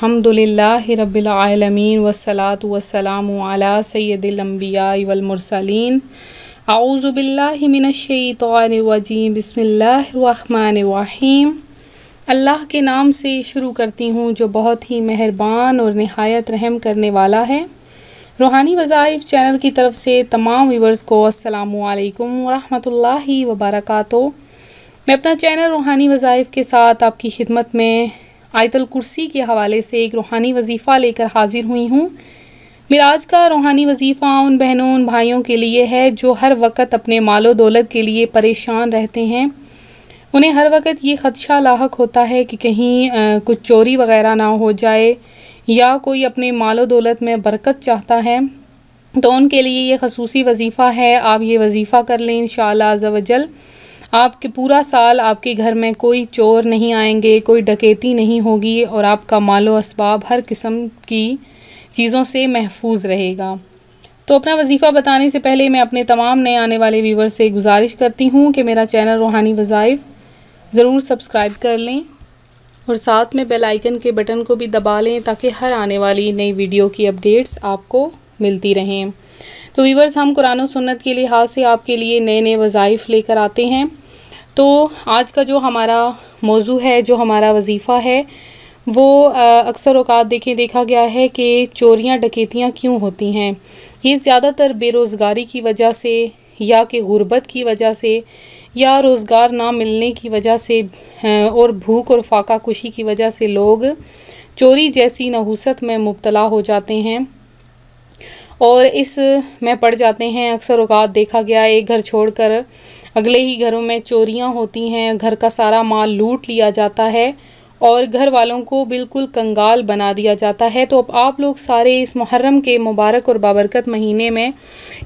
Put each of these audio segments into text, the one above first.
अल्हम्दुलिल्लाहि रब्बिल आलमीन वस्सलातु वस्सलामु अला सय्यदिल अंबिया वल मुरसलीन अऊज़ु बिल्लाहि मिनश शैतानिर रजीम बिस्मिल्लाहिर रहमानिर रहीम। अल्लाह के नाम से शुरू करती हूँ जो बहुत ही मेहरबान और निहायत रहम करने वाला है। रूहानी वज़ाइफ चैनल की तरफ से तमाम व्यूवर्स को अस्सलामु अलैकुम वरहमतुल्लाहि वबरकातुहू। मैं अपना चैनल रूहानी वज़ाइफ के साथ आपकी खिदमत में आयतुल कुर्सी के हवाले से एक रूहानी वजीफ़ा लेकर हाजिर हुई हूँ। मेरा आज का रूहानी वजीफ़ा उन बहनों उन भाइयों के लिए है जो हर वक्त अपने मालो दौलत के लिए परेशान रहते हैं। उन्हें हर वक्त ये ख़दशा लाहक होता है कि कहीं कुछ चोरी वग़ैरह ना हो जाए या कोई अपने मालो दौलत में बरकत चाहता है, तो उनके लिए ये ख़ुसूसी वजीफ़ा है। आप ये वजीफ़ा कर लें, इंशाअल्लाह अज़्ज़ा वजल आपके पूरा साल आपके घर में कोई चोर नहीं आएंगे, कोई डकैती नहीं होगी और आपका मालो असबाब हर किस्म की चीज़ों से महफूज रहेगा। तो अपना वजीफ़ा बताने से पहले मैं अपने तमाम नए आने वाले व्यूवर से गुजारिश करती हूँ कि मेरा चैनल रूहानी वज़ाइफ ज़रूर सब्सक्राइब कर लें और साथ में बेल आइकन के बटन को भी दबा लें ताकि हर आने वाली नई वीडियो की अपडेट्स आपको मिलती रहें। तो व्यूवर्स, हम कुरान और सुन्नत के लिहाज से आपके लिए नए नए वज़ाइफ लेकर आते हैं। तो आज का जो हमारा मौजू है, जो हमारा वजीफ़ा है, वो अक्सर औक़ात देखा गया है कि चोरियां डकैतियां क्यों होती हैं। ये ज़्यादातर बेरोज़गारी की वजह से या कि गुर्बत की वजह से या रोज़गार ना मिलने की वजह से और भूख और फाका कुशी की वजह से लोग चोरी जैसी नहुसत में मुब्तला हो जाते हैं और इस में पड़ जाते हैं। अक्सर औक़ात देखा गया एक घर छोड़कर अगले ही घरों में चोरियां होती हैं, घर का सारा माल लूट लिया जाता है और घर वालों को बिल्कुल कंगाल बना दिया जाता है। तो अब आप लोग सारे इस मुहर्रम के मुबारक और बाबरकत महीने में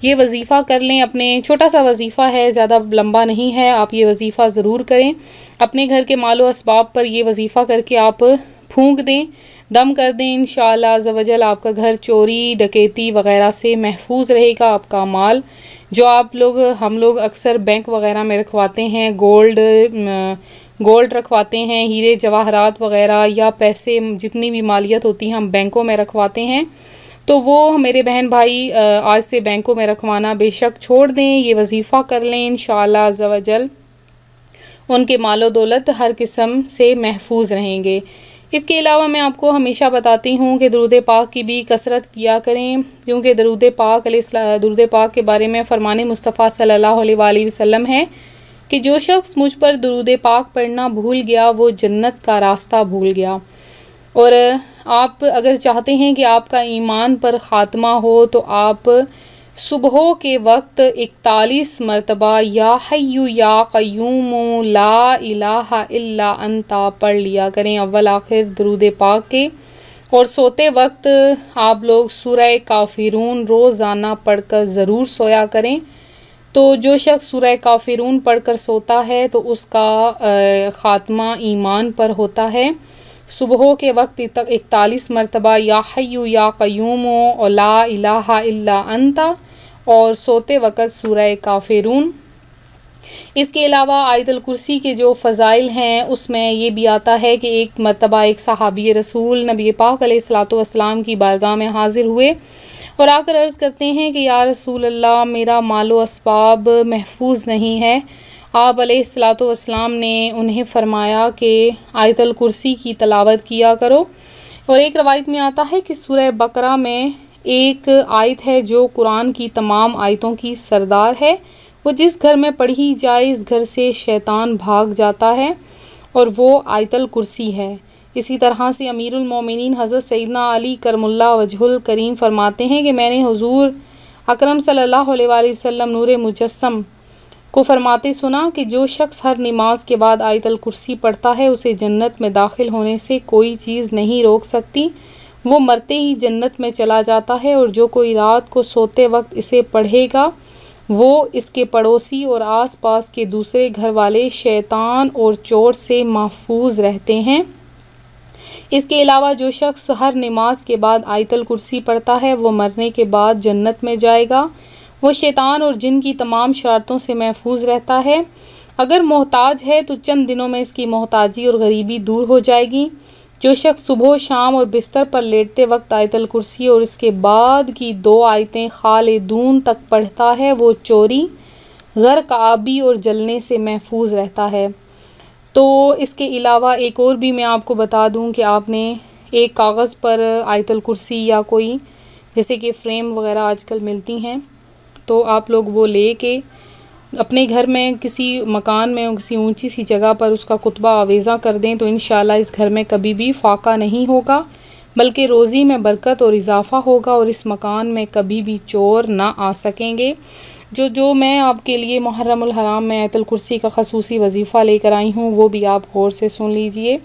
ये वजीफ़ा कर लें। अपने छोटा सा वजीफ़ा है, ज़्यादा लंबा नहीं है, आप ये वजीफ़ा ज़रूर करें। अपने घर के मालो असबाब पर ये वजीफ़ा करके आप फूंक दें, दम कर दें। इंशाअल्लाह अज़्ज़ा वजल आपका घर चोरी डकैती वग़ैरह से महफूज रहेगा। आपका माल जो हम लोग अक्सर बैंक वग़ैरह में रखवाते हैं, गोल्ड रखवाते हैं, हीरे जवाहरात वग़ैरह या पैसे जितनी भी मालियत होती है हम बैंकों में रखवाते हैं। तो वो मेरे बहन भाई आज से बैंकों में रखवाना बेशक छोड़ दें, ये वजीफ़ा कर लें। इंशाअल्लाह अज़्ज़ा वजल उनके मालो दौलत हर किस्म से महफूज रहेंगे। इसके अलावा मैं आपको हमेशा बताती हूँ कि दरूद पाक की भी कसरत किया करें, क्योंकि दरूद पाक के बारे में फरमाने मुस्तफ़ा सल्लल्लाहु अलैहि वसल्लम है कि जो शख्स मुझ पर दरूद पाक पढ़ना भूल गया वो जन्नत का रास्ता भूल गया। और आप अगर चाहते हैं कि आपका ईमान पर ख़ात्मा हो तो आप सुबह के वक्त 41 मरतबा या हय्यु या क़य्यूम ला इलाहा इल्ला अंता पढ़ लिया करें अव्वल आखिर दरूद पाक के। और सोते वक्त आप लोग सूरह काफिरून रोज़ाना पढ़कर ज़रूर सोया करें। तो जो शख्स सूरह काफिरून पढ़कर सोता है तो उसका ख़ात्मा ईमान पर होता है। सुबह के वक्त 41 मरतबा या हय्यु या क़य्यूम और ला इलाहा इल्ला अंता और सोते वक़्त सूरह काफिरून। इसके अलावा आयतुल कुर्सी के जो फ़ज़ाइल हैं उसमें ये भी आता है कि एक मरतबा एक सहाबी रसूल नबी पाक अलैहिस्सलातु वस्सलाम की बारगाह में हाज़िर हुए और आकर अर्ज़ करते हैं कि या रसूल अल्लाह, मेरा मालो असबाब महफूज नहीं है। आप अलैहिस्सलातु वस्सलाम ने उन्हें फ़रमाया कि आयतुल कुर्सी की तलावत किया करो। और एक रवायत में आता है कि सूरह बकरा में एक आयत है जो कुरान की तमाम आयतों की सरदार है। वो जिस घर में पढ़ी जाए इस घर से शैतान भाग जाता है और वो आयतुल कुर्सी है। इसी तरह से अमीरुल मोमिनीन हज़रत सैयदना अली करमुल्लाह वजहुल करीम फरमाते हैं कि मैंने हुज़ूर अकरम सल्लल्लाहु अलैहि वसल्लम नूरे मुजस्सम को फरमाते सुना कि जो शख्स हर नमाज के बाद आयतुल कुर्सी पढ़ता है उसे जन्नत में दाखिल होने से कोई चीज़ नहीं रोक सकती। वो मरते ही जन्नत में चला जाता है और जो कोई रात को सोते वक्त इसे पढ़ेगा वो इसके पड़ोसी और आसपास के दूसरे घर वाले शैतान और चोर से महफूज रहते हैं। इसके अलावा जो शख्स हर नमाज के बाद आयतुल कुर्सी पढ़ता है वो मरने के बाद जन्नत में जाएगा। वो शैतान और जिन की तमाम शरारतों से महफूज रहता है। अगर मोहताज है तो चंद दिनों में इसकी मोहताजी और गरीबी दूर हो जाएगी। जो शख्स सुबह शाम और बिस्तर पर लेटते वक्त आयतल कुर्सी और इसके बाद की 2 आयतें खालिदून तक पढ़ता है वो चोरी, गर्क, आबी और जलने से महफूज रहता है। तो इसके अलावा एक और भी मैं आपको बता दूं कि आपने एक कागज़ पर आयतल कुर्सी या कोई जैसे कि फ़्रेम वग़ैरह आजकल मिलती हैं, तो आप लोग वो लेके अपने घर में किसी मकान में किसी ऊंची सी जगह पर उसका कुतबा आवेज़ा कर दें तो इंशाअल्लाह इस घर में कभी भी फाका नहीं होगा, बल्कि रोज़ी में बरकत और इजाफ़ा होगा और इस मकान में कभी भी चोर ना आ सकेंगे। जो मैं आपके लिए मुहर्रमुल हराम में आयतल कुर्सी का ख़ुसूसी वजीफ़ा लेकर आई हूँ वो भी आप गौर से सुन लीजिए।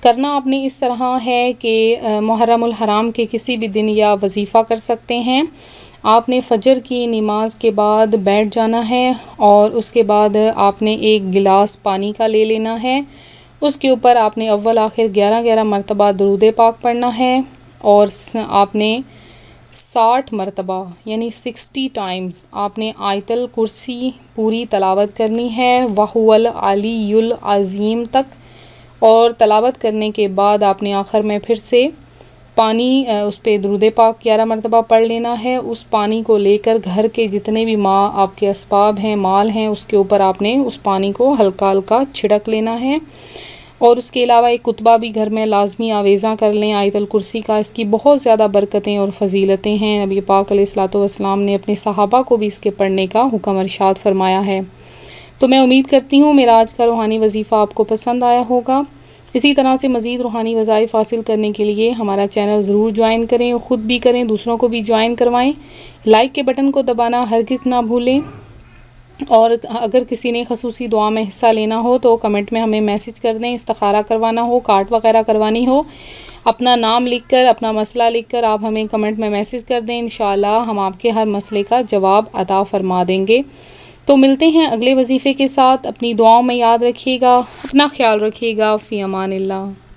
करना आपने इस तरह है कि मुहर्रमुल हराम के किसी भी दिन या वजीफ़ा कर सकते हैं। आपने फ़जर की नमाज के बाद बैठ जाना है और उसके बाद आपने एक गिलास पानी का ले लेना है। उसके ऊपर आपने अव्वल आखिर 11-11 मरतबा दुरूद पाक पढ़ना है और आपने 60 मरतबा यानी 60 टाइम्स आपने आयतल कुर्सी पूरी तलावत करनी है वहुवल अलीयुल अज़ीम तक। और तलावत करने के बाद आपने आखिर में फिर से पानी उस पर दुरूद पाक 11 मरतबा पढ़ लेना है। उस पानी को लेकर घर के जितने भी आपके असबाब हैं, माल हैं, उसके ऊपर आपने उस पानी को हल्का हल्का छिड़क लेना है। और उसके अलावा एक कुतबा भी घर में लाजमी आवेज़ा कर लें आयतल कुर्सी का। इसकी बहुत ज़्यादा बरकतें और फ़जीलतें हैं। नबी पाक अलैहिस्सलातु वस्सलाम ने अपने सहाबा को भी इसके पढ़ने का हुक्म इरशाद फरमाया है। तो मैं उम्मीद करती हूँ मेरा आज का रूहानी वजीफ़ा आपको पसंद आया होगा। इसी तरह से मज़ीद रूहानी वज़ाइफ़ हासिल करने के लिए हमारा चैनल ज़रूर ज्वाइन करें और ख़ुद भी करें, दूसरों को भी ज्वाइन करवाएं। लाइक के बटन को दबाना हरगिज़ ना भूलें। और अगर किसी ने ख़ुसूसी दुआ में हिस्सा लेना हो तो कमेंट में हमें मैसेज कर दें। इस्तिखारा करवाना हो, कार्ड वग़ैरह करवानी हो, अपना नाम लिखकर, अपना मसला लिखकर आप हमें कमेंट में मैसेज कर दें। इंशाअल्लाह हम आपके हर मसले का जवाब अता फ़रमा देंगे। तो मिलते हैं अगले वजीफ़े के साथ। अपनी दुआओं में याद रखिएगा, अपना ख्याल रखिएगा। फ़ी अमानिल्लाह।